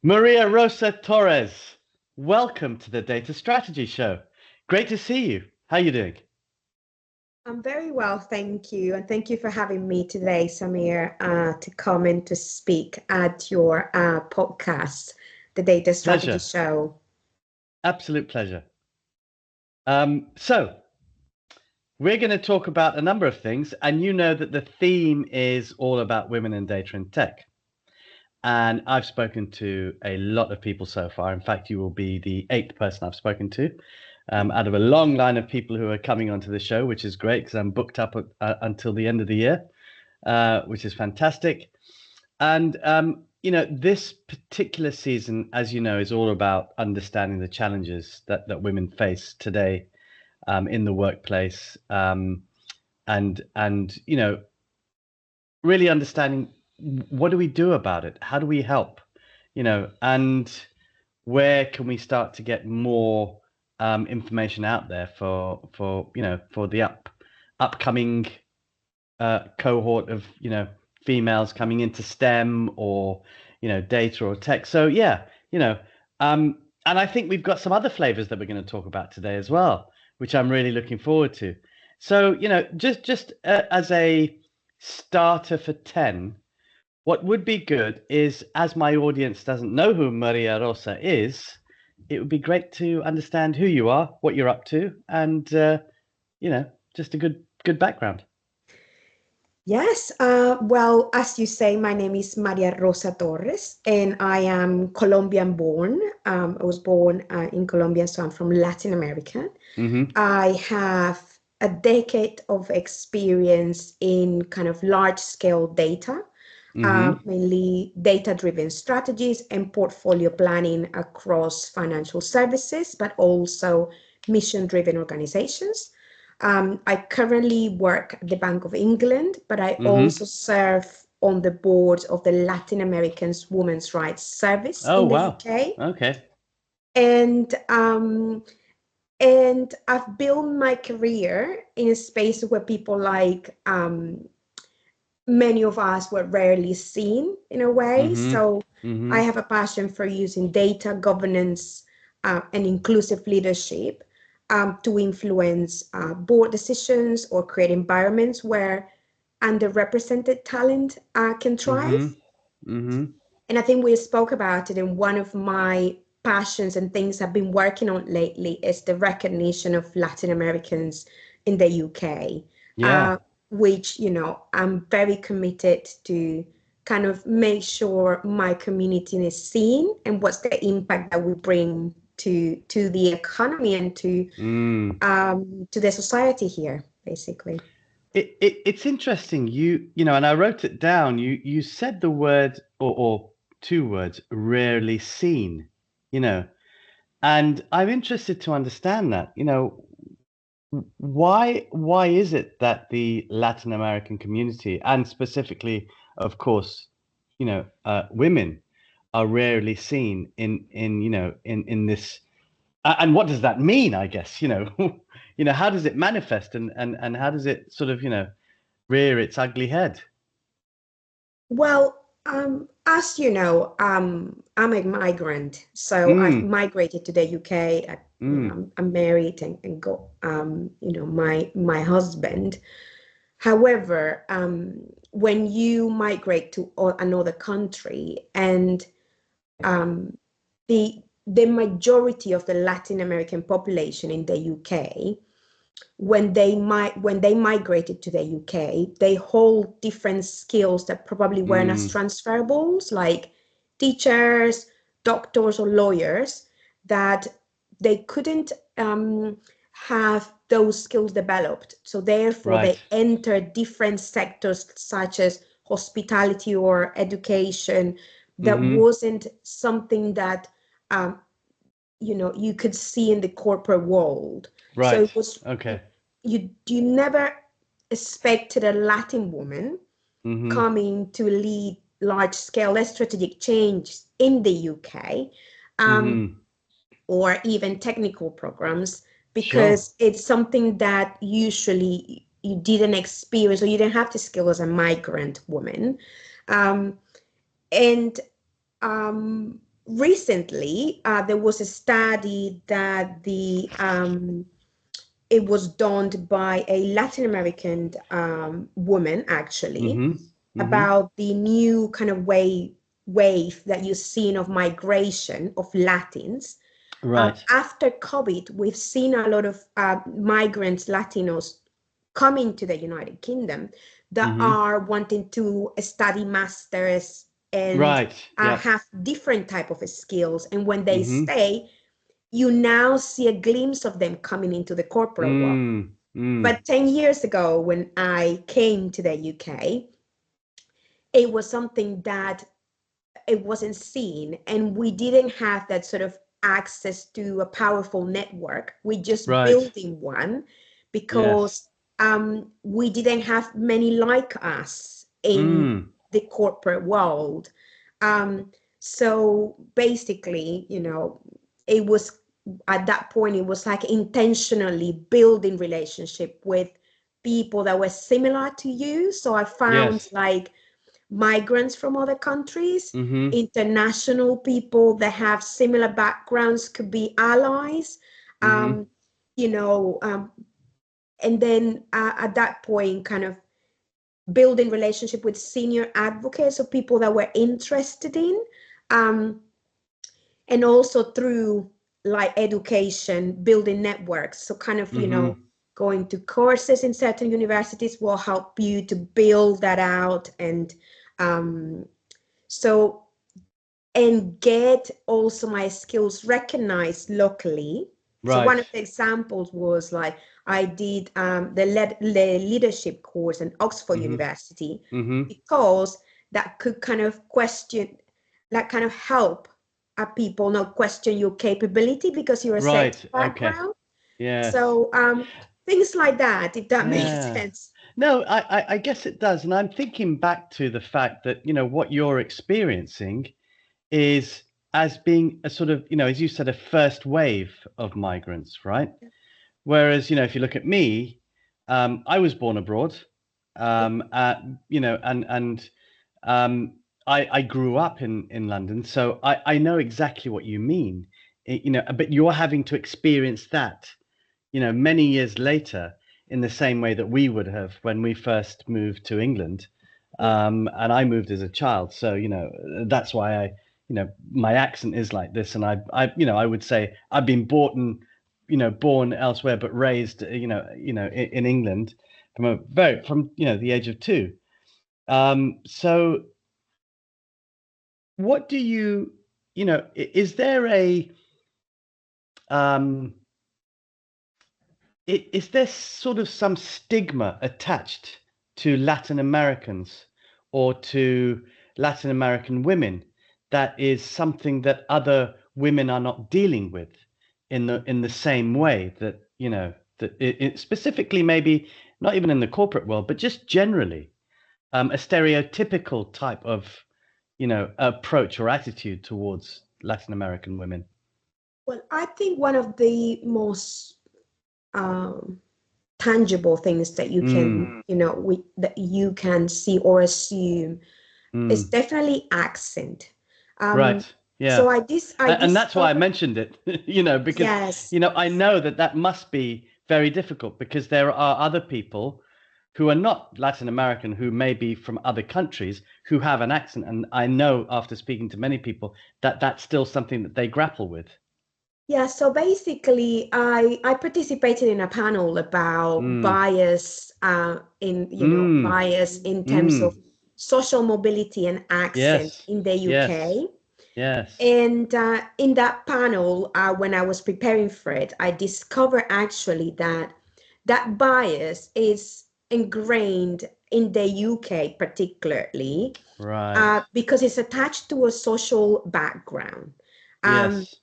Maria Rosa Torres, welcome to the Data Strategy Show. Great to see you. How are you doing? I'm very well, thank you. And thank you for having me today, Samir, to come and to speak at your podcast, the Data Strategy Pleasure. Show. Absolute pleasure. So we're going to talk about a number of things, and you know that the theme is all about women in data and tech. And I've spoken to a lot of people so far. In fact, you will be the 8th person I've spoken to out of a long line of people who are coming onto the show, which is great because I'm booked up until the end of the year, which is fantastic. And, this particular season, as you know, is all about understanding the challenges that women face today in the workplace, and really understanding what do we do about it? How do we help? And where can we start to get more information out there for the upcoming cohort of females coming into STEM or data or tech. So and I think we've got some other flavors that we're going to talk about today as well, which I'm really looking forward to. So just as a starter for 10, what would be good is, as my audience doesn't know who Maria Rosa is, it would be great to understand who you are, what you're up to, and just a good background. Yes, well, as you say, my name is Maria Rosa Torres, and I am Colombian born. I was born in Colombia, so I'm from Latin America. Mm-hmm. I have a decade of experience in kind of large scale data, mainly data-driven strategies and portfolio planning across financial services, but also mission-driven organizations. I currently work at the Bank of England, but I also serve on the board of the Latin American Women's Rights Service Oh, in the wow. UK. Okay. And I've built my career in a space where people like many of us were rarely seen in a way. So I have a passion for using data governance and inclusive leadership to influence board decisions or create environments where underrepresented talent can thrive. And I think we spoke about it, and one of my passions and things I've been working on lately is the recognition of Latin Americans in the UK, Yeah. which, I'm very committed to kind of make sure my community is seen and what's the impact that we bring to the economy and to the society here, basically. It's interesting. And I wrote it down. You said the word or two words, rarely seen, and I'm interested to understand that. Why is it that the Latin American community, and specifically, of course, women are rarely seen in this, and what does that mean? I guess, how does it manifest, and how does it sort of, rear its ugly head? Well, as you know, I'm a migrant, so I've migrated to the UK. I'm married and got, my husband. However, when you migrate to another country, and the majority of the Latin American population in the UK, when they migrated to the UK, they hold different skills that probably weren't as transferable, like teachers, doctors, or lawyers, that they couldn't have those skills developed. So therefore, Right. they enter different sectors such as hospitality or education. That wasn't something that you could see in the corporate world. So Right. it was, Okay. you never expected a Latin woman coming to lead large scale strategic change in the UK, or even technical programs, Sure. because it's something that usually you didn't experience, or you didn't have the skill as a migrant woman. And recently, there was a study that it was done by a Latin American woman, actually, about the new kind of wave that you've seen of migration of Latins. Right. After COVID, we've seen a lot of migrants, Latinos, coming to the United Kingdom that are wanting to study masters and Right. Yep. have different type of skills. And when they stay, you now see a glimpse of them coming into the corporate world. But 10 years ago, when I came to the UK, it was something that it wasn't seen, and we didn't have that sort of access to a powerful network. We just Right. building one Yes. because we didn't have many like us in the corporate world. So basically, it was at that point, it was like intentionally building relationship with people that were similar to you. So I found Yes. like migrants from other countries, international people that have similar backgrounds could be allies, you know, and then at that point, kind of building relationship with senior advocates or people that were interested in, and also through like education, building networks. So kind of, going to courses in certain universities will help you to build that out. And so, and get also my skills recognized locally. So one of Right. the examples was like I did the leadership course in Oxford University, because that could kind of question, that kind of help people not question your capability because you're a certain Right. Okay. background. Yes. So things like that, if that makes Yeah. sense. No, I guess it does. And I'm thinking back to the fact that, what you're experiencing is as being a sort of, as you said, a first wave of migrants, right? Whereas, if you look at me, I was born abroad, Yeah. and I grew up in London, so I know exactly what you mean. But you're having to experience that, many years later, in the same way that we would have when we first moved to England. Yeah. And I moved as a child, so that's why my accent is like this. And I would say I've been born elsewhere but raised in England from the age of 2. So what do is there a um is there sort of some stigma attached to Latin Americans or to Latin American women that is something that other women are not dealing with in the same way that that it specifically, maybe not even in the corporate world but just generally, a stereotypical type of approach or attitude towards Latin American women? Well, I think one of the most um, tangible things that you can, that you can see or assume is Mm. definitely accent. Um, Right. so Yeah. I And that's why I discovered, mentioned it, because, yes, I know that must be very difficult because there are other people who are not Latin American, who may be from other countries, who have an accent. And I know, after speaking to many people, that that's still something that they grapple with. yeah. So basically, I participated in a panel about Mm. bias, in Mm. bias in terms of Mm. social mobility and accent Yes. in the Yes. UK. Yes. And in that panel, when I was preparing for it, I discovered actually that that bias is ingrained in the UK, particularly Right. because it's attached to a social background. Um, Yes.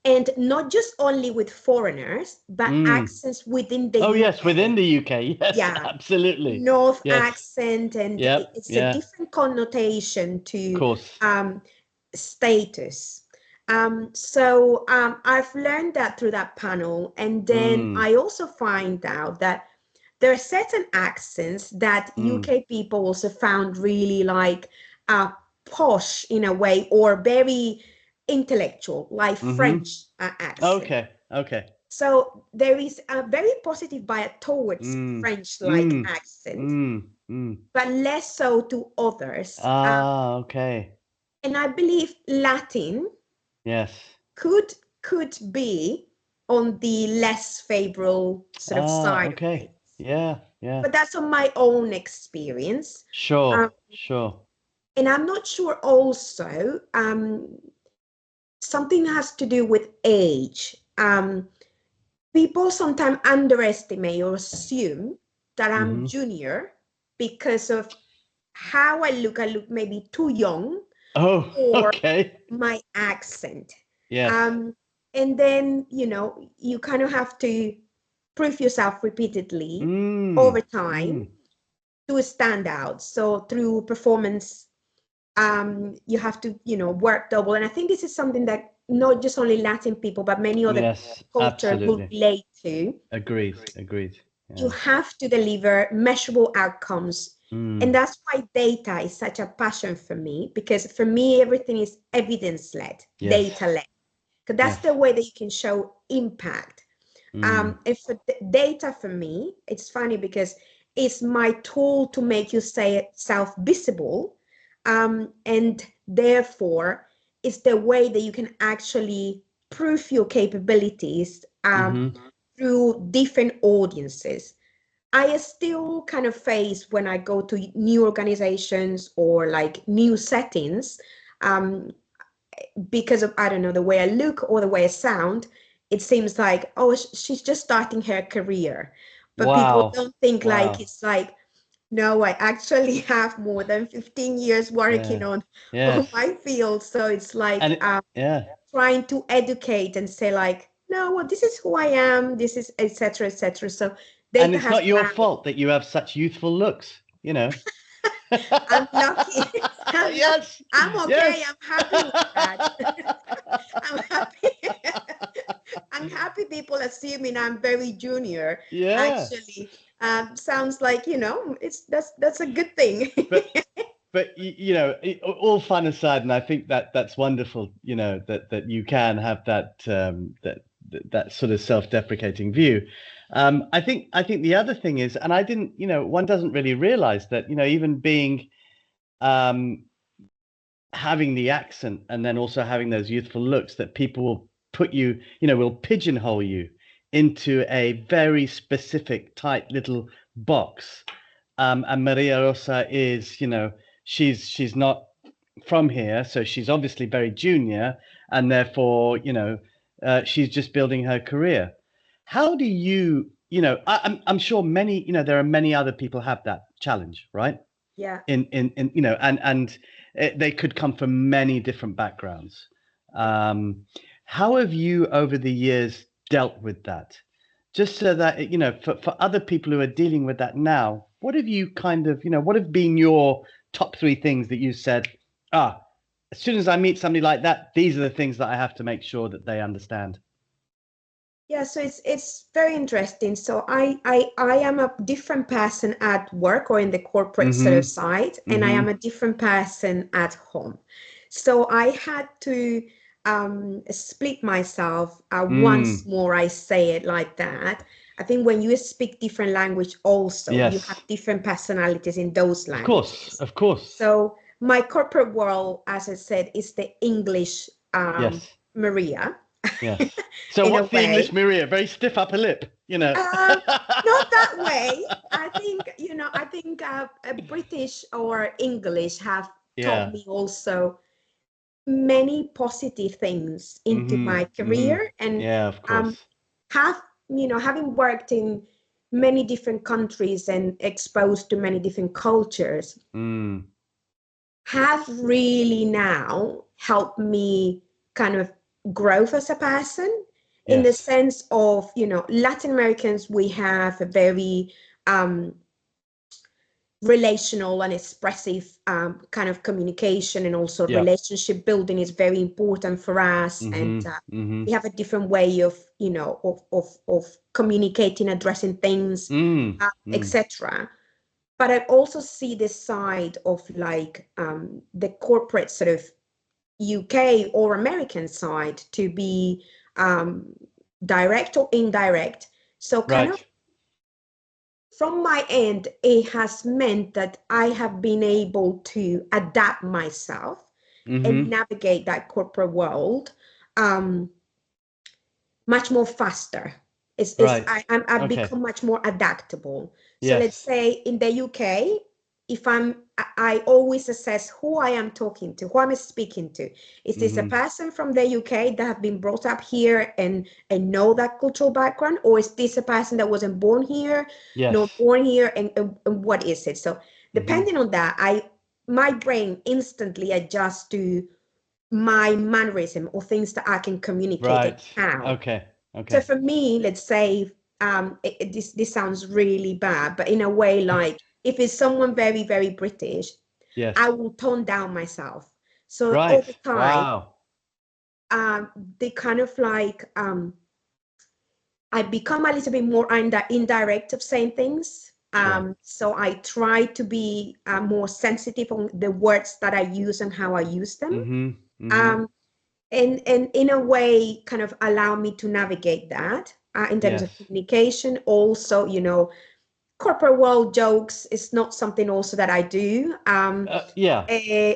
and not just only with foreigners, but Mm. accents within the Oh, yes, UK. within the UK. Yes, Yeah, absolutely. North Yes. accent, and Yep. it's a Yeah. different connotation Of to course. status. So I've learned that through that panel. And then Mm. I also find out that there are certain accents that Mm. UK people also found really like posh in a way, or very intellectual, like French accent. Okay. So there is a very positive bias towards French-like Mm, accent, mm. but less so to others. Okay. And I believe Latin Yes. could be on the less favorable sort of side of Okay. things. Yeah. But that's on my own experience. Um, Sure. and I'm not sure also, something has to do with age. People sometimes underestimate or assume that I'm junior because of how I look. I look maybe too young, Oh, or okay. my accent. Yes. And then, you kind of have to prove yourself repeatedly over Mm, time mm. to stand out. So through performance, you have to, work double. And I think this is something that not just only Latin people, but many other Yes, cultures will absolutely. relate to. Agreed. You Yeah. have to deliver measurable outcomes. And Mm. that's why data is such a passion for me, because for me, everything is evidence-led, Yes. data-led. Because that's Yes. the way that you can show impact. And for data, for me, it's funny because it's my tool to make you say self-visible. And therefore, it's the way that you can actually prove your capabilities through different audiences. I still kind of face when I go to new organizations or like new settings, um, because of, I don't know, the way I look or the way I sound, it seems like, oh, she's just starting her career. But people Wow. don't think like Wow. it's like, no, I actually have more than 15 years working Yeah. on Yes. my field. So it's like Yeah. trying to educate and say like, no, well, this is who I am, this is etc. etc. So And data it's has not your allowed. fault that you have such youthful looks, you know. I'm lucky. Yes. I'm okay. Yes. I'm happy with that. I'm happy. I'm happy people assuming I'm very junior. Yeah. Actually, sounds like, it's that's a good thing. But all fun aside, and I think that that's wonderful, that you can have that sort of self-deprecating view. I think the other thing is, and I didn't, one doesn't really realize that, even being um having the accent and then also having those youthful looks, that people will put you, will pigeonhole you into a very specific tight little box. And Maria Rosa is, she's not from here, so she's obviously very junior, and therefore, she's just building her career. How do you, I'm sure many, there are many other people have that challenge, right? Yeah. In and they could come from many different backgrounds. How have you over the years dealt with that, just so that for other people who are dealing with that now, what have you kind of, what have been your top three things that you said, as soon as I meet somebody like that, these are the things that I have to make sure that they understand? Yeah, so it's very interesting. So I am a different person at work or in the corporate sort of Mm-hmm. side, and I am Mm-hmm. a different person at home. So I had to split myself. Once more, I say it like that. I think when you speak different language, also you have Yes. different personalities in those Of course. languages. Of course. So my corporate world, as I said, is the English Yes. Maria Yes. So in a what's the English way. Maria? Very stiff upper lip. Um, Not that way. I think British or English have taught Yeah. me also many positive things into Mm-hmm. my Mm-hmm. career, and Yeah, of um, course. having worked in many different countries and exposed to many different cultures, Mm. have really now helped me kind of grow as a person, in the Yes. sense of, Latin Americans, we have a very um, relational and expressive kind of communication, and also Yeah. relationship building is very important for us. And Mm-hmm. Mm-hmm. we have a different way of, of communicating, addressing things, Mm. Mm. etc. But I also see this side of like the corporate sort of UK or American side to be direct or indirect. So kind of Right. from my end, it has meant that I have been able to adapt myself and Mm-hmm. navigate that corporate world um, much more faster. Right. I've Okay. become much more adaptable. So let's Yes. say in the UK, if I always assess who I am talking to, who I'm speaking to. Is this a Mm-hmm. person from the UK that have been brought up here and know that cultural background, or is this a person that wasn't born here, not Yes. born here, and what is it? So Mm-hmm. depending on that, my brain instantly adjusts to my mannerism or things that I can communicate and Right. how. Okay. So Okay. for me, let's say, this sounds really bad, but in a way, like if it's someone very, very British, I Yes. will tone down myself. So over Right. time, Wow. um, they kind of like I become a little bit more indirect of saying things. Sure. So I try to be more sensitive on the words that I use and how I use them. Mm-hmm. Mm-hmm. Um, and in a way kind of allow me to navigate that in terms of Yes. communication. Also, corporate world jokes is not something also that I do. Yeah. eh,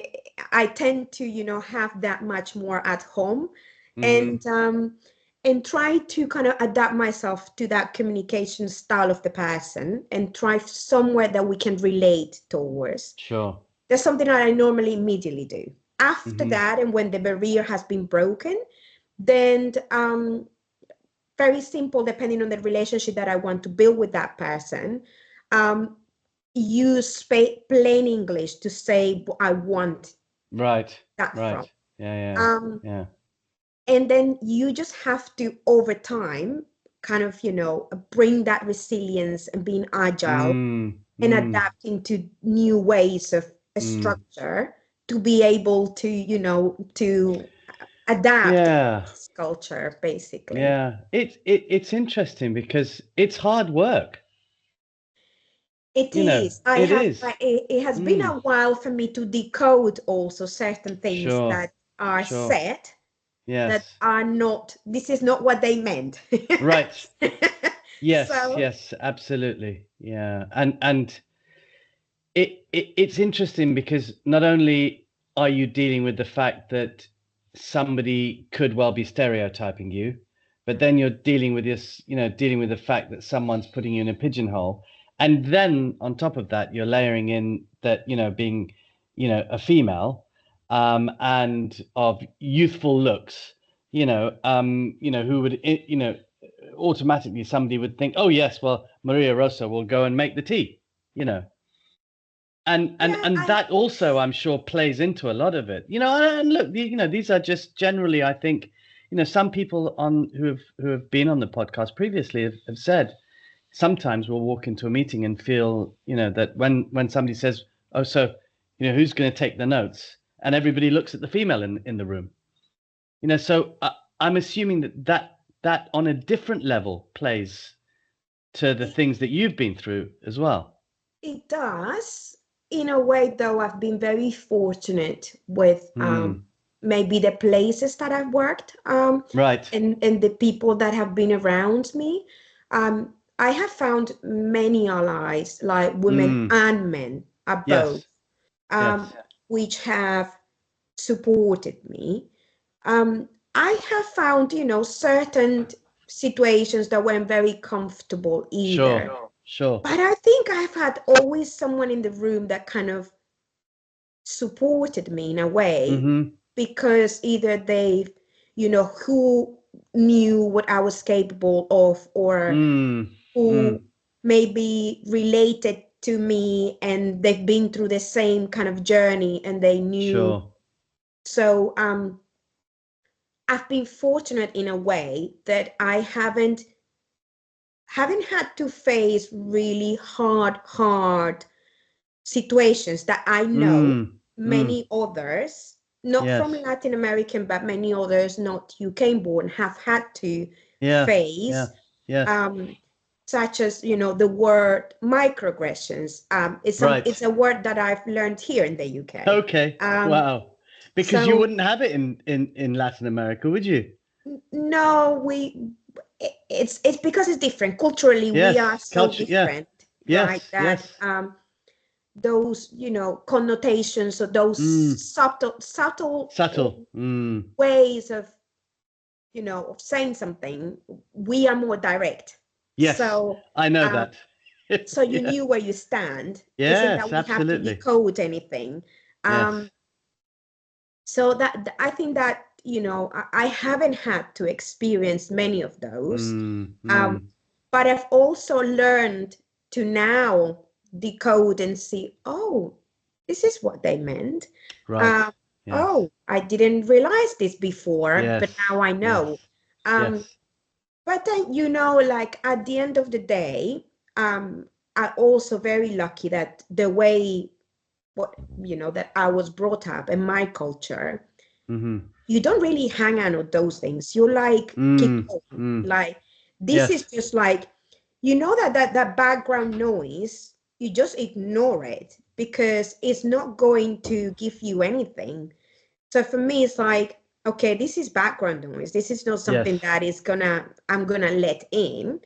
I tend to have that much more at home, Mm-hmm. and try to kind of adapt myself to that communication style of the person and try somewhere that we can relate towards. Sure. That's something that I normally immediately do. After Mm-hmm. that, and when the barrier has been broken, then very simple, depending on the relationship that I want to build with that person, um, use plain English to say what I want Right. that from. Right. Yeah. Yeah. Um, Yeah. and then you just have to, over time, kind of, bring that resilience and being agile Mm. and Mm. adapting to new ways of a Mm. structure to be able to, to adapt Yeah. this culture, basically. Yeah. It's interesting because it's hard work. It is. It is. It has been Mm. a while for me to decode also certain things Sure. that are Sure. said that Yes. are not, this is not what they meant. Right. Yes. So Yes. Absolutely. Yeah. And it's interesting because not only are you dealing with the fact that somebody could well be stereotyping you, but then you're dealing with this, dealing with the fact that someone's putting you in a pigeonhole. And then on top of that, you're layering in that, being, a female, and of youthful looks, who would, automatically somebody would think, oh yes, well, Maria Rosa will go and make the tea, you know and and yeah, and that also I'm sure plays into a lot of it, and look, these are just generally, I think, some people on who have been on the podcast previously have said sometimes we'll walk into a meeting and feel, that when somebody says, oh, so, who's going to take the notes, and everybody looks at the female in the room, so I'm assuming that on a different level plays to the it, things that you've been through as well. it does. In a way, though, I've been very fortunate with Mm, maybe the places that I've worked, right. and the people that have been around me. I have found many allies, like women Mm. and men, are both, Yes, um, yes, which have supported me. I have found, certain situations that weren't very comfortable either. sure, sure. But I think I've had always someone in the room that kind of supported me in a way, Mm-hmm. because either they, who knew what I was capable of, or Mm, who mm, maybe related to me and they've been through the same kind of journey and they knew. sure. So I've been fortunate in a way that I haven't had to face really hard situations that I know Mm, mm, many others, not from yes, Latin American, but many others not UK born, have had to yeah, yeah, face, yes. um, such as, the word microaggressions. It's Right. a word that I've learned here in the UK. Okay. Um, Wow. Because you So wouldn't have it in Latin America, would you? no, it's because it's different. Culturally, we are Yes, so culture. Yeah. different, right? Yes. That Yes. those, connotations or those Mm. subtle Subtle. Mm. ways of, of saying something, we are more direct. Yes, So, I know um, that. so you Yes. knew where you stand. Isn't Yes, that we have to absolutely. decode anything? Yes. So that I think that, I haven't had to experience many of those. Mm. Um, Mm. but I've also learned to now decode and see, oh, this is what they meant. Right. Uh, Yes. oh, I didn't realize this before, but Yes. now I Yes. know. Um, Yes. but then, like at the end of the day, I'm also very lucky that the way that I was brought up in my culture, Mm-hmm. you don't really hang on with those things. You like keep Mm. going. Mm. Like this is Yes. just like, that background noise, you just ignore it because it's not going to give you anything. So for me, it's like, okay, this is background noise. This is not Yes. something that I'm gonna let in.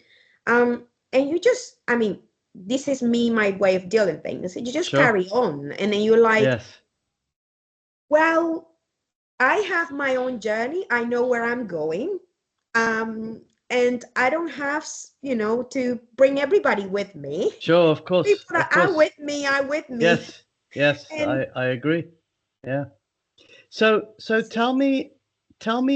And you just, I mean, this is me, my way of dealing things. You just Sure. carry on, and then you're like, Yes. well, I have my own journey. I know where I'm going. And I don't have, to bring everybody with me. Sure, of course. People that Of are course. with me are with me. Yes. Yes, And I agree. Yeah. So tell me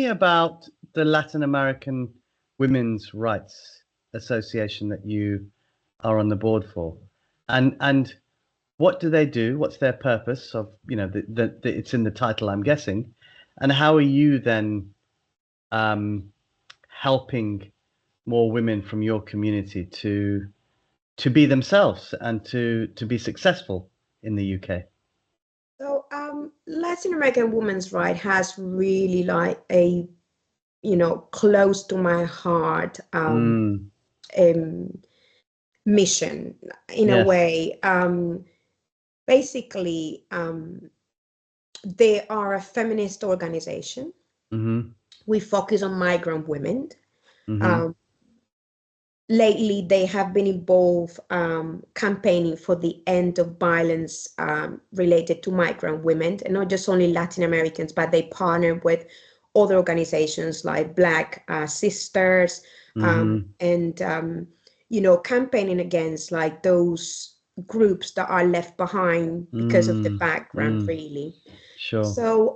about the Latin American Women's Rights Association that you are on the board for. And what do they do? What's their purpose of, it's in the title, I'm guessing. And how are you then um, helping more women from your community to be themselves and to be successful in the UK? so, Latin American women's right has really like a, close to my heart Mm, um, mission in a yes. way. Basically, they are a feminist organization. Mm-hmm. We focus on migrant women. Mm-hmm. Um, Lately, they have been involved campaigning for the end of violence related to migrant women, and not just only Latin Americans, but they partner with other organizations like Black Sisters, Mm-hmm. and campaigning against like those groups that are left behind because of the Mm, background, mm, really. sure. So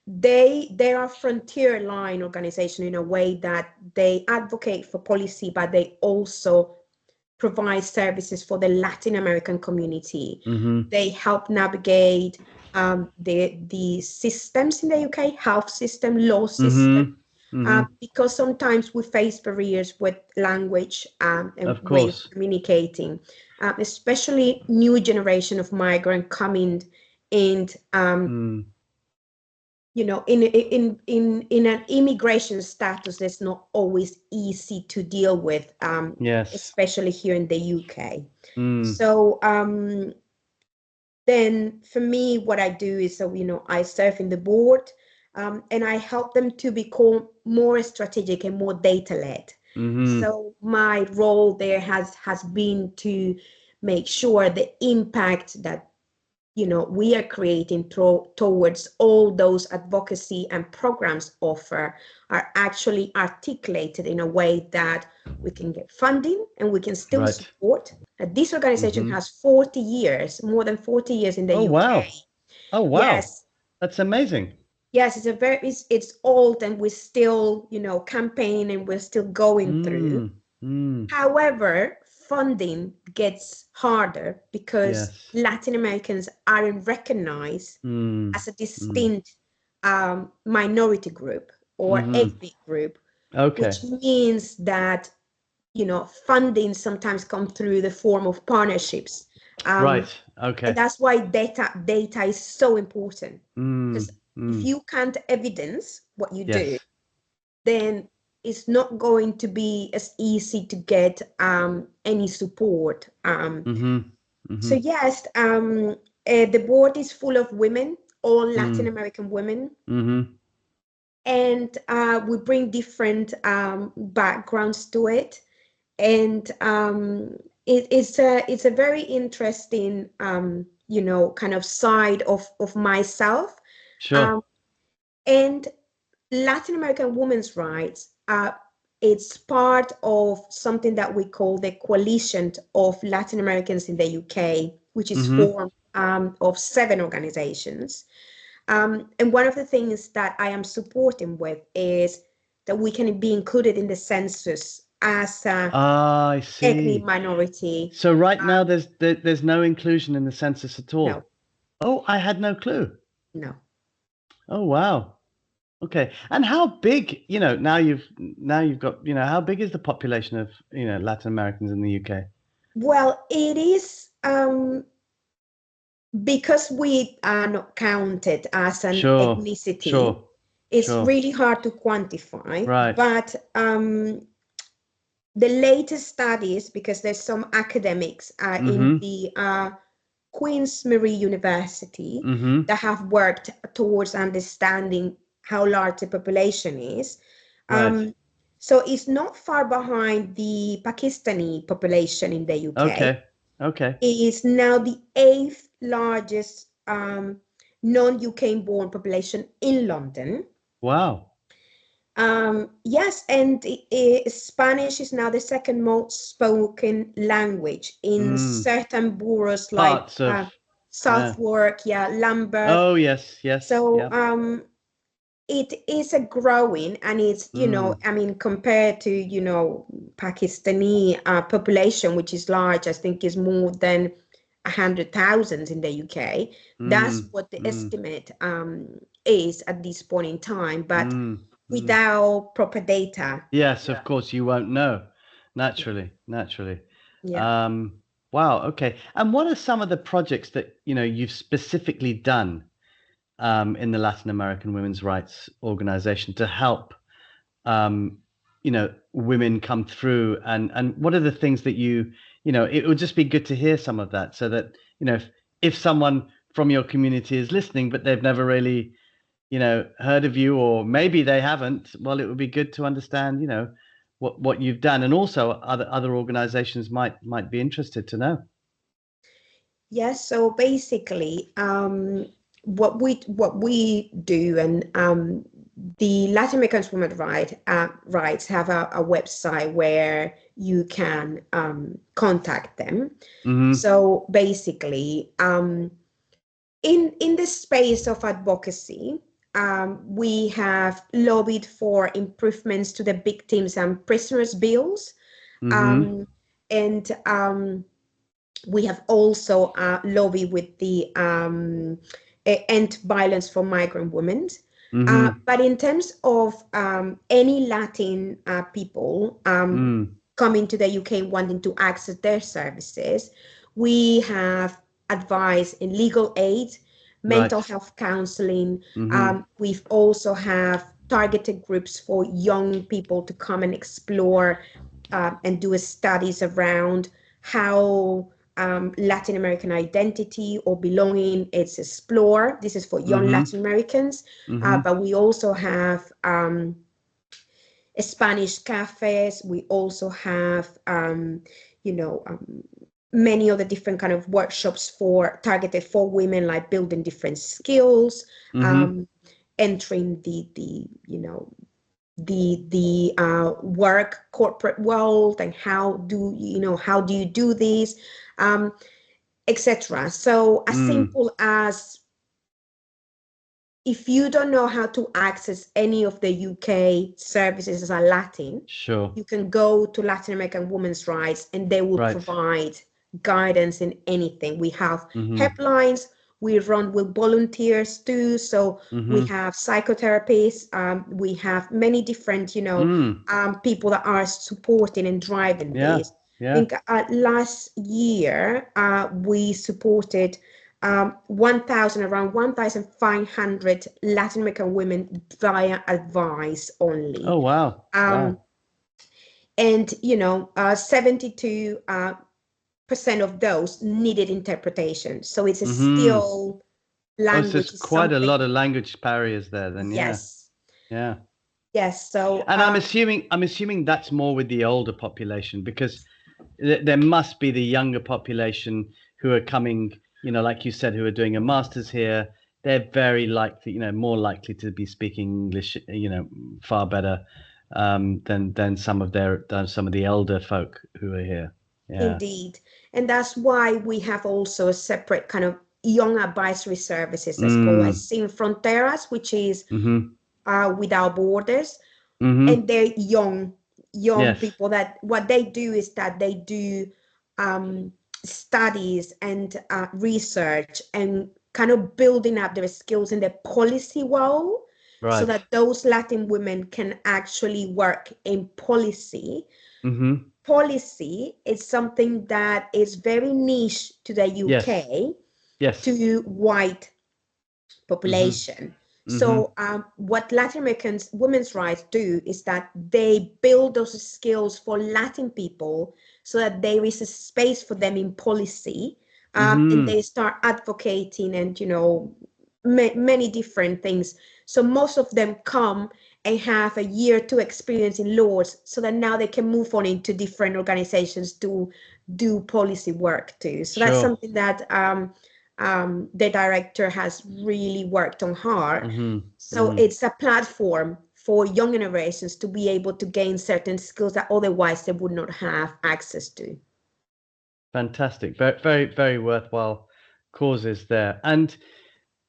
they are a frontier line organization in a way that they advocate for policy, but they also provide services for the Latin American community. Mm-hmm. They help navigate the systems in the UK, health system, law system, Mm-hmm. Mm-hmm. because sometimes we face barriers with language and Of way of course. communicating, especially new generation of migrant coming and Mm, in an immigration status that's not always easy to deal with, yes. especially here in the UK. Mm, So then for me, what I do is, so, I serve in the board, and I help them to become more strategic and more data-led. mm-hmm. So my role there has been to make sure the impact that we are creating towards all those advocacy and programs offer are actually articulated in a way that we can get funding and we can still Right. support. This organization Mm-hmm. has 40 years, more than 40 years in the Oh, UK. wow. Oh, wow. Yes, That's amazing. yes, it's old, and we're still, campaigning, and we're still going through. Mm, mm, However, funding gets harder because yes. Latin Americans aren't recognized Mm, as a mm, distinct minority group or mm-hmm. ethnic group, Okay. which means that funding sometimes come through the form of partnerships, Right. and Okay. that's why data is so important, because Mm, if mm, you can't evidence what you do, yes. then it's not going to be as easy to get any support. Mm-hmm. So Mm-hmm. yes, the board is full of women. all Latin American women. And we bring different backgrounds to it. And it's a very interesting, kind of side of myself. Sure. And Latin American women's rights, it's part of something that we call the Coalition of Latin Americans in the UK, which is formed of 7 organizations. And one of the things that I am supporting with is that we can be included in the census as a I ethnic see. minority. So right now there's no inclusion in the census at No, all. Oh, I had no clue. no. Oh, wow. Okay. And how big, now you've got, how big is the population of, Latin Americans in the UK? Well, it is because we are not counted as an Sure. ethnicity, Sure. it's Sure. really hard to quantify. Right. But the latest studies, because there's some academics in the Queen's Mary University that have worked towards understanding how large the population is. Right. So it's not far behind the Pakistani population in the UK. Okay. Okay. It is now the 8th largest non-UK born population in London. Wow. Yes, and Spanish is now the second most spoken language in certain boroughs like Parts of, yeah. Southwark, Lambeth. Oh, yes, yes, So yeah. it is a growing, and it's, I mean, compared to, Pakistani population, which is large, I think is more than 100,000 in the UK. That's what the estimate is at this point in time. But without proper data. Yes, of course, you won't know. Naturally, naturally. Yeah. Wow, okay. And what are some of the projects that, you've specifically done in the Latin American Women's Rights Organization to help women come through, and what are the things that it would just be good to hear some of that, so that, if someone from your community is listening, but they've never really, heard of you, or maybe they haven't, well, it would be good to understand, what you've done, and also other organizations might be interested to know. Yes, so basically, what we do, and the Latin American Women's Rights have a website where you can contact them. So basically, in the space of advocacy, we have lobbied for improvements to the victims and prisoners bills, and we have also lobbied with the End Violence for Migrant Women. But in terms of any Latin people coming to the UK wanting to access their services, we have advice in legal aid, mental health counseling. We've also have targeted groups for young people to come and explore and do studies around how Latin American identity or belonging is explored. This is for young Latin Americans, but we also have Spanish cafes. We also have, many other different kind of workshops targeted for women, like building different skills, entering the work corporate world, and how do you do this, etc. So as simple as, if you don't know how to access any of the UK services as a Latin, Sure. you can go to Latin American Women's Rights, and they will provide guidance in anything. We have helplines. We run with volunteers too. So we have psychotherapists. We have many different, people that are supporting and driving this. I think last year we supported around 1,500 Latin American women via advice only. Oh, wow. And 72% of those needed interpretation. So it's still Oh, so language there's is quite a lot something. of language barriers there then, yeah. Yes, Yeah. yes. So And I'm assuming that's more with the older population because there must be the younger population who are coming, like you said, who are doing a master's here. They're very likely, more likely to be speaking English, far better than some of the elder folk who are here. Yeah. indeed, and that's why we have also a separate kind of young advisory services that's called like Mm. Sin Fronteras, which is Mm-hmm. without borders, Mm-hmm. and they're young Yes. people that what they do is that they do um, studies and research and kind of building up their skills in the policy world so Right. that those Latin women can actually work in policy. Mm-hmm. Policy is something that is very niche to the Yes. UK, Yes. to white Mm-hmm. population. Mm-hmm. So, what Latin Americans women's rights do is that they build those skills for Latin people so that there is a space for them in policy, and Mm-hmm. they start advocating and, many different things. So, most of them come and have a year or two experience in laws so that now they can move on into different organizations to do policy work too. So, that's Sure. something that the director has really worked on hard. Mm-hmm. So Mm-hmm. it's a platform for young generations to be able to gain certain skills that otherwise they would not have access to. Fantastic. Very, very, very worthwhile causes there. And,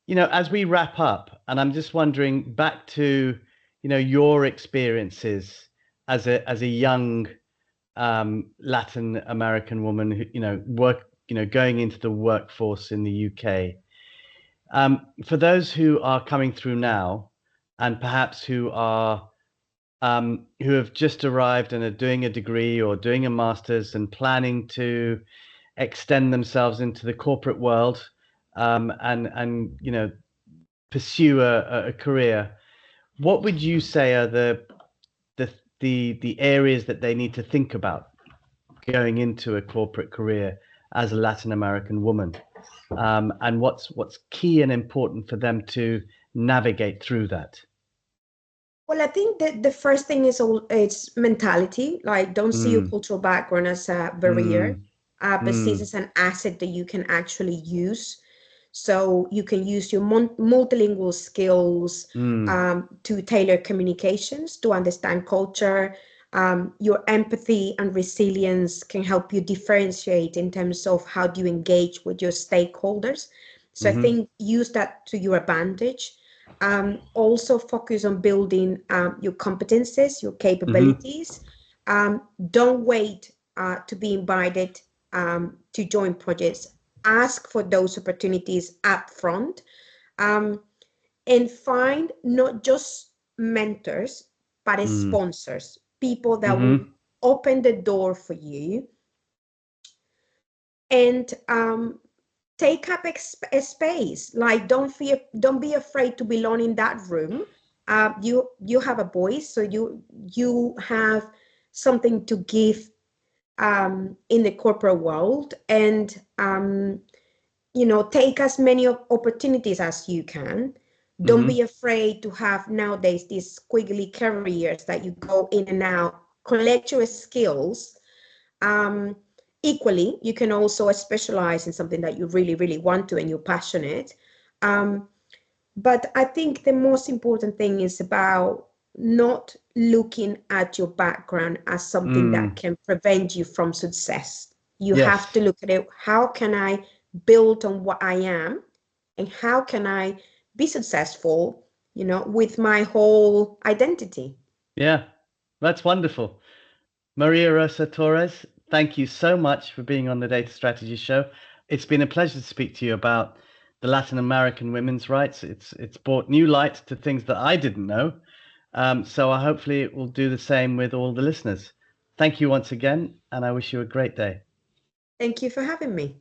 as we wrap up, and I'm just wondering back to, your experiences as a young Latin American woman who, going into the workforce in the UK. For those who are coming through now and perhaps who have just arrived and are doing a degree or doing a master's and planning to extend themselves into the corporate world, and pursue a career, what would you say are the the areas that they need to think about going into a corporate career as a Latin American woman, and what's key and important for them to navigate through that? Well, I think that the first thing is it's mentality. Like, don't see your Mm, cultural background as a barrier, mm, but see it mm, as an asset that you can actually use. So you can use your multilingual skills mm, to tailor communications, to understand culture. Your empathy and resilience can help you differentiate in terms of how do you engage with your stakeholders. So I mm-hmm, think use that to your advantage. Also focus on building your competences, your mm-hmm, capabilities. Don't wait to be invited to join projects. Ask for those opportunities up front, um, and find not just mentors, but as mm, sponsors, people that will mm-hmm, open the door for you, and take up a space. Like, don't be afraid to belong in that room. You have a voice, so you have something to give in the corporate world, and take as many opportunities as you can. Don't mm-hmm. be afraid to have nowadays these squiggly careers that you go in and out. Collect your skills. um, Equally, you can also specialize in something that you really, really want to and you're passionate. Um, but I think the most important thing is about not looking at your background as something that Mm. can prevent you from success. You have to Yes. look at it. How can I build on what I am? And how can I be successful, with my whole identity? Yeah. That's wonderful. Maria Rosa Torres, thank you so much for being on the Data Strategy Show. It's been a pleasure to speak to you about the Latin American women's rights. It's brought new light to things that I didn't know. So hopefully it will do the same with all the listeners. Thank you once again, and I wish you a great day. Thank you for having me.